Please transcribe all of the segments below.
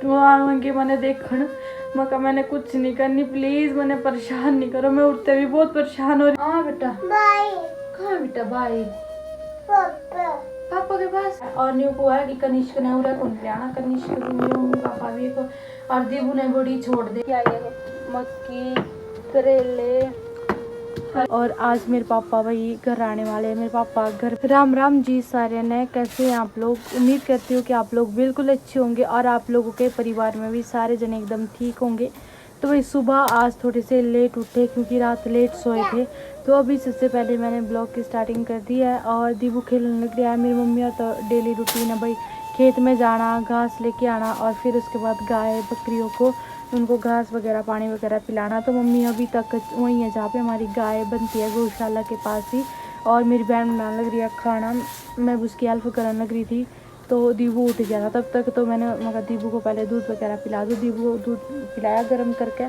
आऊँगी मैंने देखण मका मैंने कुछ नहीं करनी, प्लीज मैंने परेशान नहीं करो, मैं उठते भी बहुत परेशान हो रही। हाँ बेटा बाय। कहाँ बेटा बाय? पापा के पास। और न्यू को है कि कनिष्क ने उरा कौन लियाना, कनिष्क को पापा भी को और दीबू ने बड़ी छोड़ दे। क्या ये मक्की करेले। और आज मेरे पापा भाई घर आने वाले हैं, मेरे पापा घर। राम राम जी सारे ने, कैसे हैं आप लोग? उम्मीद करती हूँ कि आप लोग बिल्कुल अच्छे होंगे और आप लोगों के परिवार में भी सारे जने एकदम ठीक होंगे। तो भाई सुबह आज थोड़े से लेट उठे क्योंकि रात लेट सोए थे, तो अभी सबसे पहले मैंने ब्लॉग की स्टार्टिंग कर दी है। और दीबू खेलने लग गया है। मेरी मम्मी और तो डेली रूटीन है भाई, खेत में जाना, घास लेके आना और फिर उसके बाद गाय बकरियों को उनको घास वगैरह पानी वगैरह पिलाना। तो मम्मी अभी तक वहीं है जहाँ पे हमारी गाय बनती है, गौशाला के पास ही। और मेरी बहन बनाने लग रही है खाना, मैं उसकी हेल्प करने लग रही थी। तो दीबू उठ गया था तब तक, तो मैंने मगर दीबू को पहले दूध वगैरह पिला दो। दीबू को दूध पिलाया गर्म करके।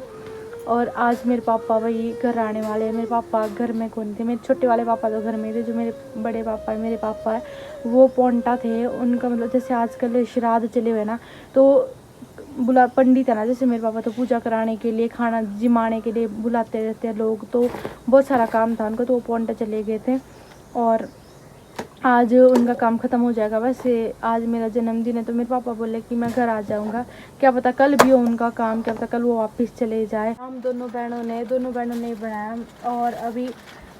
और आज मेरे पापा वही घर आने वाले हैं। मेरे पापा घर में कौन थे, मेरे छोटे वाले पापा तो घर में थे, जो मेरे बड़े पापा है, मेरे पापा है वो पोंटा थे। उनका मतलब जैसे आजकल श्राद्ध चले हुए ना, तो बुला पंडित है ना, जैसे मेरे पापा तो पूजा कराने के लिए, खाना जिमाने के लिए बुलाते रहते हैं लोग, तो बहुत सारा काम था उनको, तो वो पोंटा चले गए थे। और आज उनका काम ख़त्म हो जाएगा। वैसे आज मेरा जन्मदिन है, तो मेरे पापा बोले कि मैं घर आ जाऊंगा, क्या पता कल भी हो उनका काम, क्या पता कल वो वापस चले जाए। हम दोनों बहनों ने बनाया। और अभी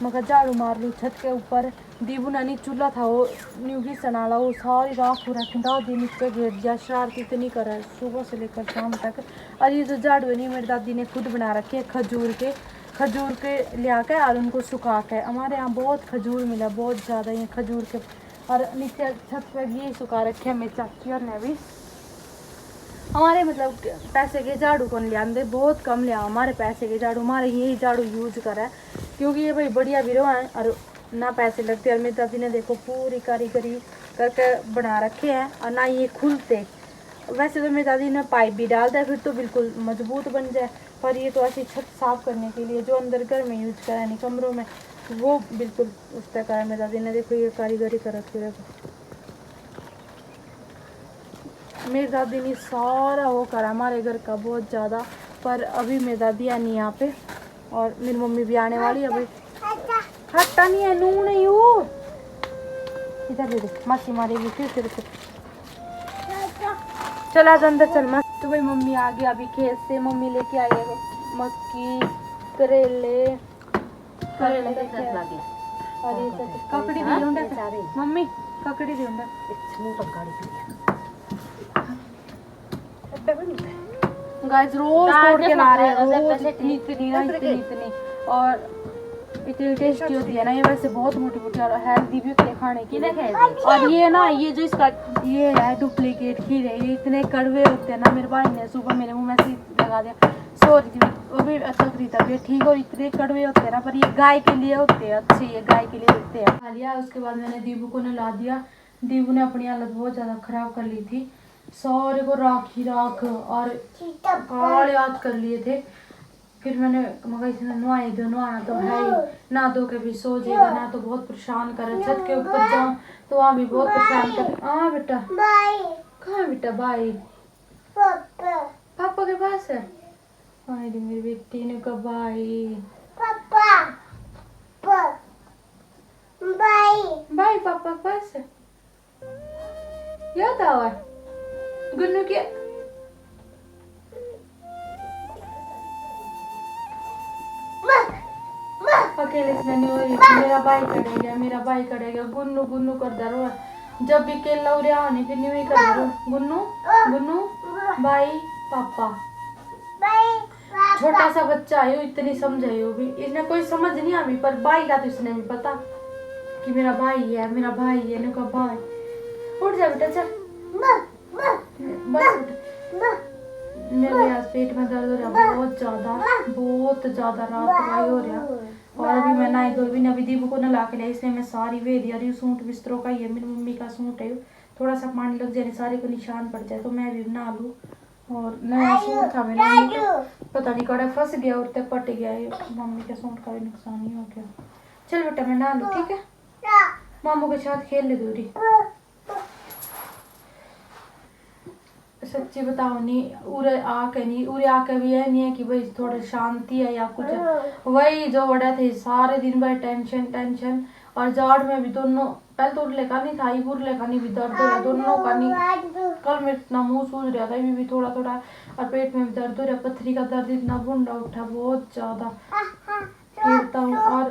मगर झाड़ू मार लूँ छत के ऊपर। दीबू नानी चूल्हा था वो न्यूगी सनाला, वो सारी राख पूरा खिंडा दिन पे घेर दिया, शरारती इतनी करा सुबह से लेकर शाम तक। और ये जो झाड़ू है नहीं, मेरी दादी ने खुद बना रखे है खजूर के लिया के और उनको सुखा के। हमारे यहाँ बहुत खजूर मिला, बहुत ज़्यादा ये खजूर के। और नीचे छत पर ये सुखा रखे हैं मेरी चाची और ने भी। हमारे मतलब पैसे के झाड़ू कौन लिया दे, बहुत कम लिया हमारे पैसे के झाड़ू, हमारे यही झाड़ू यूज करा है क्योंकि ये भाई बढ़िया भी रहा है और ना पैसे लगते। और मेरी दादी ने देखो पूरी कारीगरी करके बना रखे हैं और ना ये खुलते। वैसे तो मेरी दादी ने पाइप भी डाल दिया फिर तो बिल्कुल मजबूत बन जाए, पर ये तो ऐसी छत साफ करने के लिए जो अंदर घर में यूज करा नहीं कमरों में, वो बिल्कुल उस तक है। मेरी दादी ने देखो ये कारीगरी कर रखी है। मेरी दादी ने सारा वो करा हमारे घर का बहुत ज़्यादा, पर अभी मेरी दादी है नहीं यहाँ पे और मेरी मम्मी भी आने वाली है। अभी खट्टा नहीं है, नून नहीं हो, इधर दे दे, मासी मारेगी फिर तेरे को। चल आज अंदर चल मत। तो भाई मम्मी आ गई अभी खेत से, मम्मी लेके आई है मक्की करेले और ये ककड़ी दी उंडा। मम्मी ककड़ी दी उंडा गाइस, रोज तोड़ के ला रहे हैं, रोज इतनी और इतनी टेस्टी होती है ना ये। वैसे बहुत मोटी मोटी और हेल्दी भी होती है खाने की। और ये ना ये जो इसका ये है डुप्लीकेट खीरे, ये इतने कड़वे होते हैं ना। मेरे भाई ने सुबह मेरे मुंह में से लगा दिया, सो रही थी वो भी अच्छा खरीदा भी ठीक, और इतने कड़वे होते हैं ना, पर ये गाय के लिए होते हैं अच्छे, ये गाय के लिए होते हैं। खा लिया उसके बाद मैंने दीबू को नहला दिया। दीबू ने अपनी हालत बहुत ज़्यादा ख़राब कर ली थी, सारे को राख ही राख और काल याद कर लिए थे। फिर मैंने मगर इसने नहाए दो, नहाना तो है ही, ना धो के भी सो जाएगा ना, तो बहुत परेशान करे। छत के ऊपर जाऊँ तो वहाँ भी बहुत परेशान करे। हाँ बेटा कहाँ बेटा बाई? पापा के पास है। अरे मेरी बेटी ने कहा बाई बाई पापा के पास है। याद आवा गुन्नू के अकेले से नहीं हो रही थी। मेरा भाई करेगा गुन्नू गुन्नू करता रहो। जब भी केला उरे आने फिर नहीं कर रहो गुन्नू गुन्नू भाई पापा। छोटा सा बच्चा है, इतनी समझाई हो भी इसने कोई समझ नहीं आ भी, पर भाई का तो इसने भी पता कि मेरा भाई है इनका भाई। उठ जा बेटा चल बस मेरे आज पेट में दर्द हो रहा है बहुत ज्यादा रात भाई हो रहा। और अभी मैं नहाई धोई भी नहीं, अभी दीबू को नहला के लिया, इसलिए मैं सारी वेदी और सूट बिस्तरों का ही है, मेरी मम्मी का सूट है, थोड़ा सा पानी लग जाए सारे को निशान पड़ जाए, तो मैं भी नहा लूँ। और नया सूट था मेरा, मम्मी का पता नहीं कड़ा फंस गया और तब पट गया, मम्मी के सूट का भी नुकसान ही हो गया। चल बेटा मैं नहा लूँ ठीक है, मामू के साथ खेल ले दूरी। सच्ची बताओ नहीं, उरे आके भी है नहीं है कि भाई थोड़ा शांति है या कुछ है। वही जो बड़ा थे सारे दिन भर टेंशन टेंशन। और जाड़ में भी दोनों, पहले तो उर्ले का नहीं था, ये उर्ले का नहीं भी दर्द हो रहा दोनों का नहीं। कल में इतना मुंह सूज रहा था, ये भी थोड़ा थोड़ा, और पेट में भी दर्द हो रहा, पथरी का दर्द इतना बुंडा उठा बहुत ज्यादा गिरता हूँ। और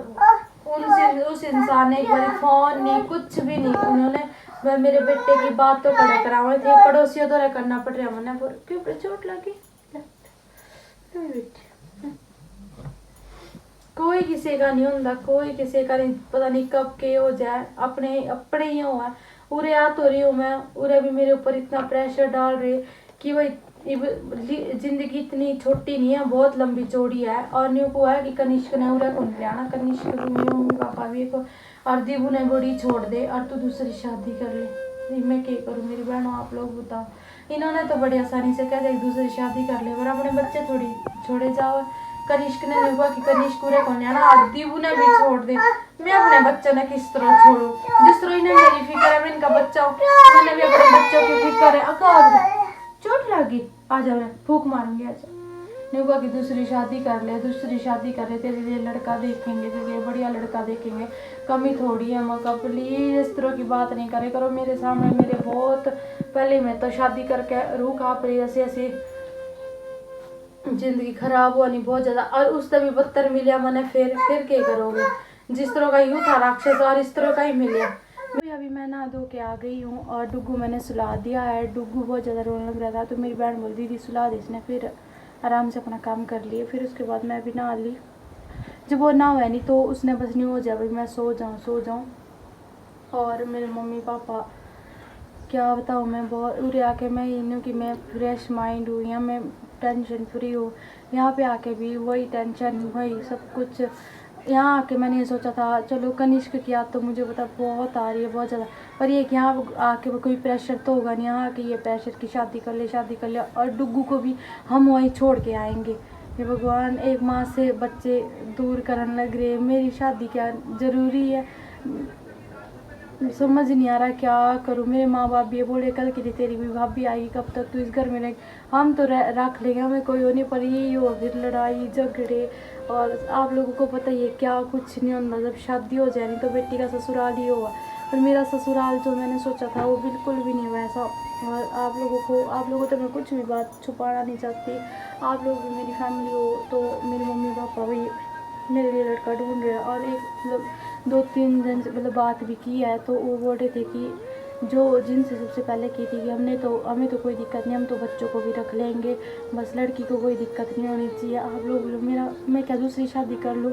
उस इंसान ने एक बार फोन नहीं कुछ भी नहीं, उन्होंने वह मेरे बेटे की बात तो करे करावे थे, पड़ोसियों तो करना पड़ रहा मैंने, क्यों चोट लगी कोई किसी का नहीं होता, कोई किसी का नहीं, पता नहीं कब के हो जाए, अपने अपने ही हुआ। उरे आ तो रही हूँ मैं, उरे भी मेरे ऊपर इतना प्रेशर डाल रहे कि भाई जिंदगी इतनी छोटी नहीं है, बहुत लंबी चौड़ी है। और न्यू को है कि कनिष्क ने उरे को नहीं आना, कनिष्क मम्मी पापा भी को, और दीबू ने बड़ी छोड़ दे और तू दूसरी शादी कर ले। मैं क्या करूँ मेरी बहनों, आप लोग बताओ। इन्होंने तो बड़ी आसानी से कह दिया दूसरी शादी कर ले, पर अपने बच्चे थोड़ी छोड़े जाओ। कनिष्क ने देखा कि कनिष्क पूरे को आना, और दीबू ने भी छोड़ दे। मैं अपने बच्चों ने किस तरह छोड़ू, जिस तरह इन्हें मेरी फिक्र है, मैं इनका बच्चा हूँ, मैंने भी अपने बच्चों की फिक्र है। अगर चोट लगी आ जाओ, मैं फूक मारूंगी आ जाओ। न्यूबा की दूसरी शादी कर ले, दूसरी शादी कर ले, तेरे लिए लड़का देखेंगे, तेरे लिए बढ़िया लड़का देखेंगे, कमी थोड़ी है मौका। प्लीज इस तरह की बात नहीं करे करो मेरे सामने, मेरे बहुत पहले मैं तो शादी करके रूह काँप रही, ऐसे ऐसे जिंदगी खराब हुआ नहीं बहुत ज्यादा। और उससे भी बदतर मिलिया मैंने, फिर क्या करोगे, जिस तरह का यूं था राक्षस और इस तरह का ही मिलिया। अभी मैं नहा धो के आ गई हूँ और डुग्गू मैंने सुला दिया है। डुग्गू बहुत ज़्यादा रोने लग रहा था तो मेरी बहन बोल दीदी सुला दी, इसने फिर आराम से अपना काम कर लिए। फिर उसके बाद मैं भी नहा ली, जब वो ना हुआ नहीं तो उसने बस नहीं हो जाए भाई मैं सो जाऊँ। और मेरे मम्मी पापा क्या बताऊँ, मैं बहुत उरे आके मैं यूँ कि मैं फ्रेश माइंड हूँ, या मैं टेंशन फ्री हूँ। यहाँ पे आके भी वही टेंशन वही सब कुछ। यहाँ आके मैंने ये सोचा था चलो कनिष्क की याद तो मुझे पता बहुत आ रही है बहुत ज़्यादा, पर ये कि यहाँ आके कोई प्रेशर तो होगा नहीं। यहाँ आके ये प्रेशर की शादी कर ले और डुग्गू को भी हम वहीं छोड़ के आएंगे। ये भगवान, एक माँ से बच्चे दूर करने लग रहे, मेरी शादी क्या ज़रूरी है, समझ नहीं आ रहा क्या करूँ। मेरे माँ बाप भी ये बोले कल की तेरी भी भाभी आएगी, कब तक तू इस घर में रह, हम तो रख लेंगे, हमें कोई हो नहीं, पर यही हो फिर लड़ाई झगड़े। और आप लोगों को पता ही है क्या कुछ नहीं होता, जब शादी हो जाए नहीं तो बेटी का ससुराल ही होगा, पर मेरा ससुराल जो मैंने सोचा था वो बिल्कुल भी नहीं वैसा। और आप लोगों तो मैं कुछ भी बात छुपाना नहीं चाहती, आप लोग भी मेरी फैमिली हो, तो मेरे मम्मी पापा भी मेरे लिए लड़का ढूंढ रहे हैं। और एक मतलब 2-3 दिन से मतलब बात भी की है, तो वो बोल रहे थे कि जो जिनसे सबसे पहले की थी कि हमें तो कोई दिक्कत नहीं, हम तो बच्चों को भी रख लेंगे, बस लड़की को कोई दिक्कत नहीं होनी चाहिए। आप लोग मैं क्या दूसरी शादी कर लूँ,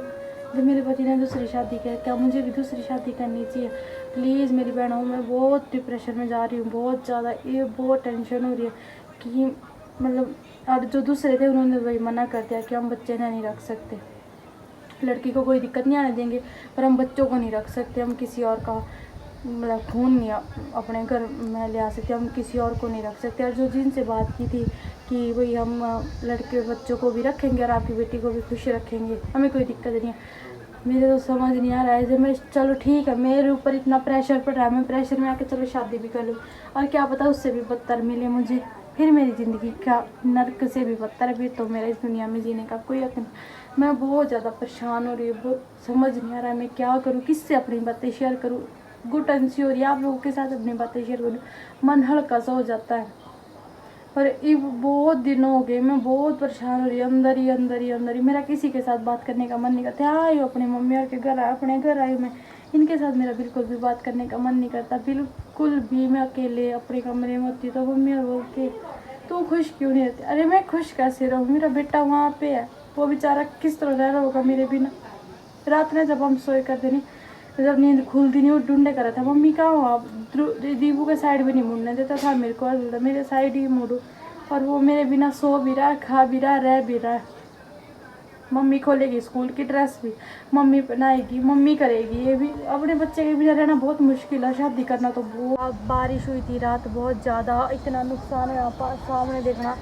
जब मेरे पति ने दूसरी शादी की, क्या मुझे भी दूसरी शादी करनी चाहिए? प्लीज़ मेरी बहनों, मैं बहुत डिप्रेशन में जा रही हूँ बहुत ज़्यादा, ये बहुत टेंशन हो रही है कि मतलब। और जो दूसरे थे उन्होंने वही मना कर दिया कि हम बच्चे नहीं रख सकते, लड़की को कोई दिक्कत नहीं आने देंगे, पर हम बच्चों को नहीं रख सकते, हम किसी और का मतलब खून नहीं अपने घर में ले आ सकते, हम किसी और को नहीं रख सकते। और जो जिनसे बात की थी कि भाई हम लड़के बच्चों को भी रखेंगे और आपकी बेटी को भी खुश रखेंगे, हमें कोई दिक्कत नहीं है। मेरे तो समझ नहीं आ रहा है, जब मैं चलो ठीक है मेरे ऊपर इतना प्रेशर पड़ रहा है, मैं प्रेशर में आके चलो शादी भी कर लूँ, और क्या पता उससे भी बदतर मिले मुझे, फिर मेरी ज़िंदगी क्या नर्क से भी बदतर है, फिर तो मेरा इस दुनिया में जीने का कोई हक नहीं। मैं बहुत ज़्यादा परेशान हो रही हूँ, बहुत समझ नहीं आ रहा है मैं क्या करूँ, किससे अपनी बातें शेयर करूँ। घुटन सी हो रही है, आप लोगों के साथ अपनी बातें शेयर करूँ, मन हल्का सा हो जाता है। पर ये बहुत दिन हो गए, मैं बहुत परेशान हो रही हूँ, अंदर ही मेरा किसी के साथ बात करने का मन नहीं करता। आई हूँ अपने मम्मी और के घर, अपने घर आई हूँ मैं, इनके साथ मेरा बिल्कुल भी बात करने का मन नहीं करता, बिल्कुल भी। मैं अकेले अपने कमरे में होती तो मम्मी और बोलती तू खुश क्यों नहीं रहती? अरे मैं खुश कैसे रहूँ, मेरा बेटा वहाँ पे है, वो बेचारा किस तरह रह रहा होगा मेरे बिना। रात में जब हम सोए करते नहीं, जब नींद खुलती नहीं वो ढूंढे कर रहा था मम्मी कहाँ हो आप, दीबू के साइड भी नहीं मुड़ने देता था मेरे को, और मेरे साइड ही मुड़ो, और वो मेरे बिना सो भी रहा है, खा भी रहा है, रह भी रहा है। मम्मी खोलेगी स्कूल की ड्रेस भी, मम्मी पहनाएगी, मम्मी करेगी, ये भी। अपने बच्चे के बिना रहना बहुत मुश्किल है, शादी करना तो बहुत। बारिश हुई थी रात बहुत ज़्यादा, इतना नुकसान है यहाँ सामने देखना,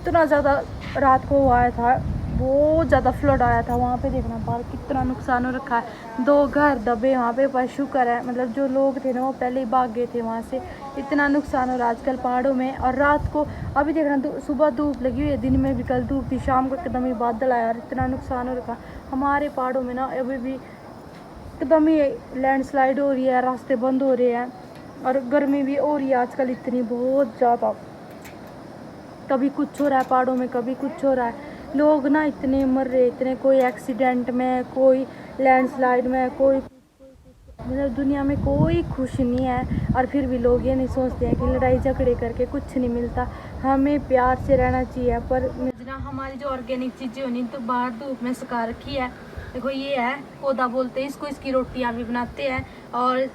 इतना ज़्यादा रात को आया था, बहुत ज़्यादा फ्लड आया था वहाँ पे, देखना बाहर कितना नुकसान हो रखा है। 2 घर दबे वहाँ पे, पर शुक्र है मतलब जो लोग थे ना वो पहले ही भाग गए थे वहाँ से, इतना नुकसान हो रहा है आजकल पहाड़ों में। और रात को अभी देख रहे सुबह धूप लगी हुई है, दिन में भी कल धूप थी, शाम को एकदम ही बादल आया और इतना नुकसान हो रखा हमारे पहाड़ों में ना। अभी भी एकदम ही लैंडस्लाइड हो रही है, रास्ते बंद हो रहे हैं और गर्मी भी हो रही है आजकल इतनी बहुत ज़्यादा। कभी कुछ हो रहा है पहाड़ों में, कभी कुछ हो रहा है। लोग ना इतने मर रहे, इतने, कोई एक्सीडेंट में, कोई लैंडस्लाइड में, कोई मतलब दुनिया में कोई खुश नहीं है। और फिर भी लोग ये नहीं सोचते हैं कि लड़ाई झगड़े करके कुछ नहीं मिलता, हमें प्यार से रहना चाहिए। पर ना हमारी जो ऑर्गेनिक चीज़ें होनी तो बाहर धूप में सुखा रखी है। देखो ये है कोदा बोलते हैं इसको, इसकी रोटियां भी बनाते हैं। और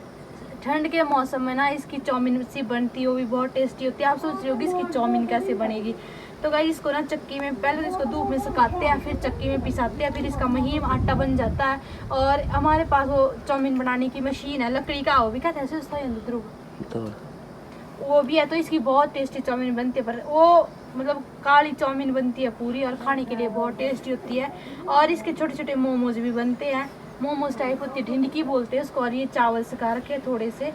ठंड के मौसम में ना इसकी चाउमीन सी बनती है, वो भी बहुत टेस्टी होती है। आप सोच रहे हो कि इसकी चाउमीन कैसे बनेगी। तो गाइस इसको ना चक्की में पहले इसको धूप में सुखाते हैं, फिर चक्की में पिसाते हैं, फिर इसका महीन आटा बन जाता है। और हमारे पास वो चाउमीन बनाने की मशीन है लकड़ी का, वो भी कहते हैं वो भी है। तो इसकी बहुत टेस्टी चाउमीन बनती है, पर वो मतलब काली चाउमीन बनती है पूरी और खाने के लिए बहुत टेस्टी होती है। और इसके छोटे छोटे मोमोज भी बनते हैं, मोमोज टाइप होती है, ढिंडकी बोलते हैं उसको। और ये चावल सुखा रखे थोड़े से।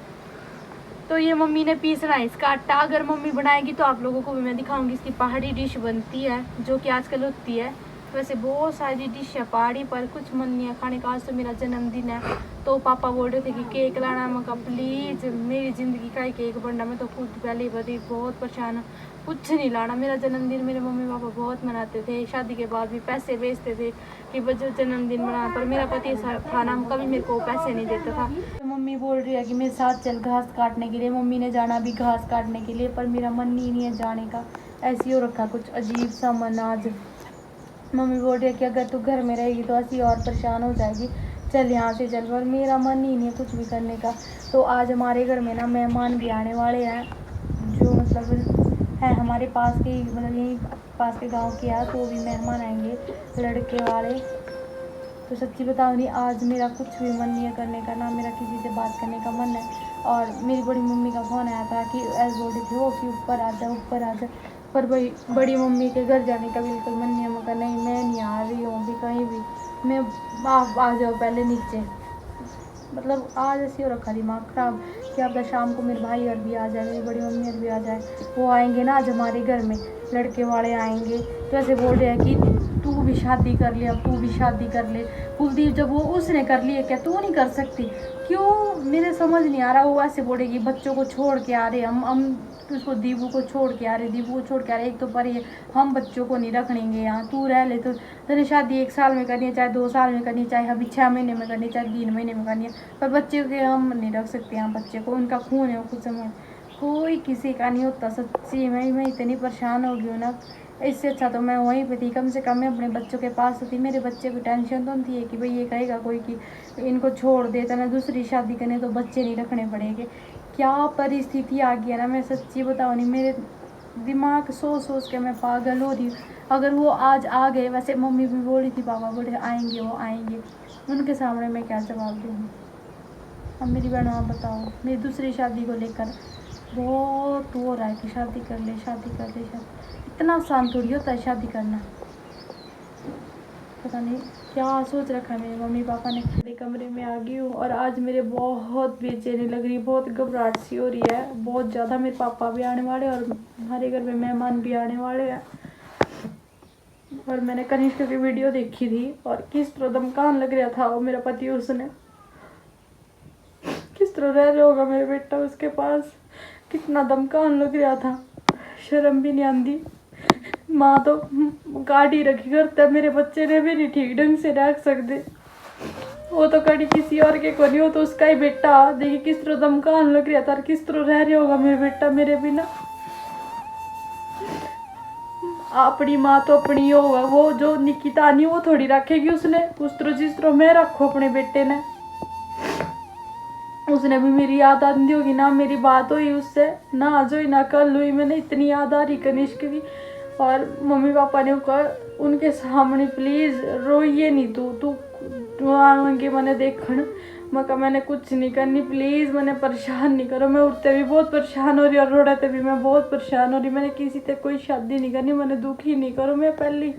तो ये मम्मी ने पीसना है इसका आटा। अगर मम्मी बनाएगी तो आप लोगों को भी मैं दिखाऊंगी। इसकी पहाड़ी डिश बनती है जो कि आजकल होती है। वैसे बहुत सारी डिश है पहाड़ी, पर कुछ मन नहीं है खाने का। आज तो मेरा जन्मदिन है तो पापा बोल रहे थे कि केक लाना। मैं कहा प्लीज़ मेरी ज़िंदगी का ही केक बनना, मैं तो खुद पहले ही बड़ी बहुत परेशान हूँ, कुछ नहीं लाना। मेरा जन्मदिन मेरे मम्मी पापा बहुत मनाते थे, शादी के बाद भी पैसे भेजते थे कि बच्चों जन्मदिन मनाना, पर मेरा पति था ना, कभी मेरे को पैसे नहीं देता था। तो मम्मी बोल रही है कि मेरे साथ चल घास काटने के लिए। मम्मी ने जाना भी घास काटने के लिए, पर मेरा मन ही नहीं है जाने का। ऐसी हो रखा कुछ अजीब सा मन आज। मम्मी बोल रही है कि अगर तू घर में रहेगी तो ऐसी और परेशान हो जाएगी, चल यहाँ से चल। पर मेरा मन ही नहीं है कुछ भी करने का। तो आज हमारे घर में ना मेहमान भी आने वाले हैं, जो मतलब है हमारे पास के, मतलब यहीं पास के गांव के है। तो वो भी मेहमान आएंगे लड़के वाले। तो सच्ची बताऊँ नहीं, आज मेरा कुछ भी मन नहीं है करने का, ना मेरा किसी से बात करने का मन है। और मेरी बड़ी मम्मी का फ़ोन आया था कि ऐसे बोल रही थी वो कि ऊपर आ जा ऊपर आ जा। पर भाई बड़ी मम्मी के घर जाने का बिल्कुल मन नहीं है। मैं कहा नहीं, मैं नहीं आ रही हूँ अभी कहीं भी, मैं आप आ जाओ पहले नीचे। मतलब आज ऐसी हो रखा दिमाग ख़राब कि अब शाम को मेरे भाई और भी आ जाए, मेरी बड़ी मम्मी और भी आ जाए। वो आएंगे ना आज हमारे घर में, लड़के वाले आएंगे। तो ऐसे बोल रहे हैं कि तू भी शादी कर ले, अब तू भी शादी कर ले। कुलदीप जब वो उसने कर लिए, क्या तू नहीं कर सकती? क्यों मेरे समझ नहीं आ रहा। वो ऐसे बोलेगी बच्चों को छोड़ के आ रहे हम उसको दीबू को छोड़ के आ रहे, दीबू को छोड़ के आ रहे। एक तो पर ये हम बच्चों को नहीं रखनेंगे यहाँ, तू रह ले। तो तेरे शादी 1 साल में करनी है, चाहे 2 साल में करनी है, चाहे अभी 6 महीने में करनी है, चाहे 3 महीने में करनी है, पर बच्चे के हम नहीं रख सकते यहाँ। बच्चे को उनका खून है, वो खुद समझ कोई किसी का नहीं होता। सच्ची मैं इतनी परेशान हो गई हूँ ना। इससे अच्छा तो मैं वहीं पे थी, कम से कम मैं अपने बच्चों के पास होती। मेरे बच्चे को टेंशन तो नहीं है कि भाई ये कहेगा कोई कि इनको छोड़ देता, ना दूसरी शादी करने तो बच्चे नहीं रखने पड़ेंगे। क्या परिस्थिति आ गई है ना, मैं सच्ची बताऊँ नहीं, मेरे दिमाग सोच के मैं पागल हो रही हूँ। अगर वो आज आ गए, वैसे मम्मी भी बोली थी, पापा बोले आएंगे वो आएंगे, उनके सामने मैं क्या जवाब दूँगी। अब मेरी बहन आप बताओ, मेरी दूसरी शादी को लेकर बहुत हो रहा है कि शादी कर ले शादी कर ले शादी। इतना आसान थोड़ी होता है शादी करना। पता नहीं क्या सोच रखा है मेरे मम्मी पापा ने। मेरे कमरे में आ गई हूँ और आज मेरे बहुत बेचैनी लग रही है, बहुत घबराहट सी हो रही है, बहुत ज़्यादा। मेरे पापा भी आने वाले और हमारे घर में मेहमान भी आने वाले हैं। और मैंने कनिष्क की वीडियो देखी थी और किस तरह दमकान लग रहा था वो मेरा पति, उसने किस तरह रह रहा होगा मेरा बेटा उसके पास, कितना दमकान लग रहा था। शर्म भी नहीं आती। माँ तो गाड़ी रखी करता, मेरे बच्चे ने भी नहीं ठीक ढंग से रख सकते। वो तो कड़ी किसी और के को नहीं, हो तो उसका ही बेटा। देखिए किस तरह दमकान लग रहा था, किस तरह रह रहा होगा मेरा बेटा मेरे बिना। अपनी माँ तो अपनी होगा, वो जो निकिता नहीं वो थोड़ी रखेगी उसने उस तरह जिस तरह मैं रखो अपने बेटे ने। उसने भी मेरी याद आती होगी ना, मेरी बात हुई उससे ना आज हुई ना कल हुई, मैंने इतनी याद आ रही कनिष्क की। और मम्मी पापा ने कहा उनके सामने प्लीज़ रोइए नहीं, तू आएंगे मैंने देखन। मैं कहा मैंने कुछ नहीं करनी, प्लीज़ मैंने परेशान नहीं करो। मैं उठते भी बहुत परेशान हो रही और रोड़ते भी मैं बहुत परेशान हो रही। मैंने किसी से कोई शादी नहीं करनी, मैंने दुखी नहीं करो। मैं पहली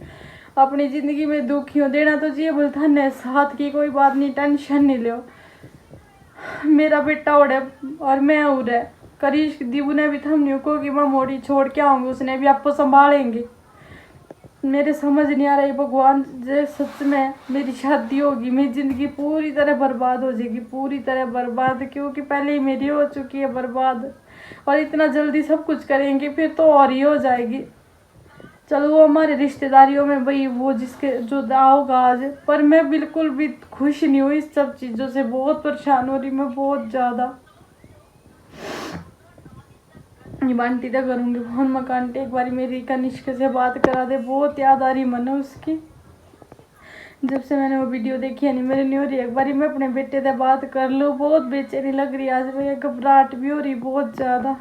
अपनी ज़िंदगी में दुखी हूँ। देना तो चाहिए बोलता न साथ की कोई बात नहीं, टेंशन नहीं लो। मेरा बेटा उड़े और मैं उड़े, करिश्क दीबू ने भी थमनियों को कि मैं मोड़ी छोड़ के आऊँगी, उसने भी आपको संभालेंगे। मेरे समझ नहीं आ रहा है भगवान, जे सच में मेरी शादी होगी मेरी ज़िंदगी पूरी तरह बर्बाद हो जाएगी, पूरी तरह बर्बाद, क्योंकि पहले ही मेरी हो चुकी है बर्बाद, और इतना जल्दी सब कुछ करेंगे फिर तो और ही हो जाएगी। चलो वो हमारे रिश्तेदारियों में भाई वो जिसके जो होगा आज, पर मैं बिल्कुल भी खुश नहीं हूँ इस सब चीज़ों से, बहुत परेशान हो रही मैं बहुत ज़्यादा। बंटी तो करूँगी फोन मकान एक बार मेरी कनिष्क से बात करा दे, बहुत याद आ रही मन उसकी। जब से मैंने वो वीडियो देखी है नहीं मेरे नहीं हो रही, एक बार मैं अपने बेटे से बात कर लूँ, बहुत बेचैनी लग रही है आज, मुझे घबराहट भी हो रही बहुत ज़्यादा।